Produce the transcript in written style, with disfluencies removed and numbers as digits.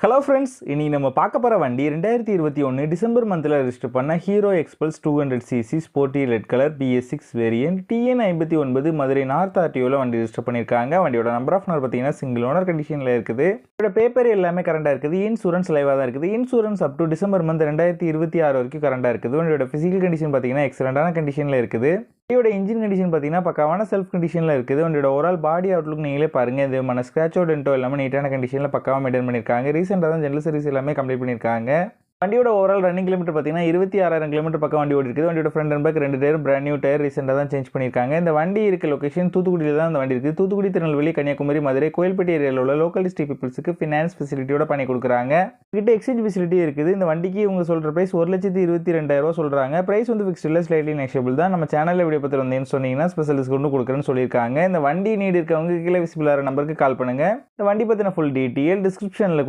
Hello friends, இன்னைக்கு நம்ம பார்க்க போகிற வண்டி 2021 டிசம்பர் மந்தில் ரெஜிஸ்டர் பண்ண Hero Xpulse 200cc sporty red colour BS6 variant TN59 Madurai north RTOவில் வண்டி ரெஜிஸ்டர் பண்ணியிருக்காங்க. வண்டியோட நம்பர் ஆஃப் ஓனர் பார்த்தீங்கன்னா சிங்கிள் ஓனர் கண்டிஷனில் இருக்குது. இதோட பேப்பர் எல்லாமே கரண்டாக இருக்குது. இன்சூரன்ஸ் லைவாக தான் இருக்குது. Insurance up to December month 2026 வரைக்கும் கரண்டாக இருக்குது. வண்டியோட ஃபிசிக்கல் கண்டிஷன் பார்த்தீங்கன்னா எக்ஸலண்டான கண்டிஷனில் இருக்குது. வண்டியோட இன்ஜின் கண்டிஷன் பார்த்தீங்கன்னா பக்காவான செல்ஃப் கண்டிஷனில் இருக்குது. வண்டியோட ஓவரால் பாடி அவுட்லுக் நீங்களே பாருங்கள். இது மன ஸ்க்ராச்சோ டென்ட்டோ எல்லாமே நீட்டான கண்டிஷனில் பக்காவாக மெயின்டைன் பண்ணியிருக்காங்க. ரீசெண்டாக தான் ஜெனரல் சர்வீஸ் எல்லாமே கம்ப்ளீட் பண்ணியிருக்காங்க. வண்டியோட ஓவரால் ரன்னிங் கிலோமீட்டர் பார்த்தீங்கன்னா 26,000 கிலோமீட்டர் பக்கம் வண்டி ஓடி இருக்குது. வண்டியோட front and back 2 tyre brand new tyre ரீசெண்டாக தான் சேஞ்ச் பண்ணியிருக்காங்க. இந்த வண்டி இருக்க லொகேஷன் தூத்துக்குடியில் தான் இந்த வண்டி இருக்குது. தூத்துக்குடி, திருநெல்வேலி, கன்னியாகுமரி, மதுரை, கோயில்பட்டி ஏரியாவில் உள்ள லோக்கல் டிஸ்ட்ரிக்ட் பீப்புள்ஸுக்கு ஃபினான்ஸ் ஃபெசிலிட்டியோட பண்ணி கொடுக்குறாங்க. கிட்ட எக்ஸ்சேஞ்ச் ஃபெசிலிட்டி இருக்குது. இந்த வண்டிக்கு இவங்க சொல்கிற ப்ரைஸ் 1,22,000 சொல்கிறாங்க. ப்ரைஸ் வந்து ஃபிக்ஸ்ட் இல்லை, ஸ்லைட்லி நெக்ஷியபிள் தான். நம்ம சேனலில் வீடியோ பார்த்து வந்தீங்கன்னு சொன்னீங்கன்னா ஸ்பெஷல் டிஸ்கவுண்ட் கொடுக்குறேன்னு சொல்லியிருக்காங்க. இந்த வண்டி நீடு இருக்கவங்க கீழே விசிபிள் ஆகிற நம்பருக்கு கால் பண்ணுங்கள். இந்த வண்டி பற்றின ஃபுல் டீட்டெயில் டிஸ்கிரிப்ஷனில்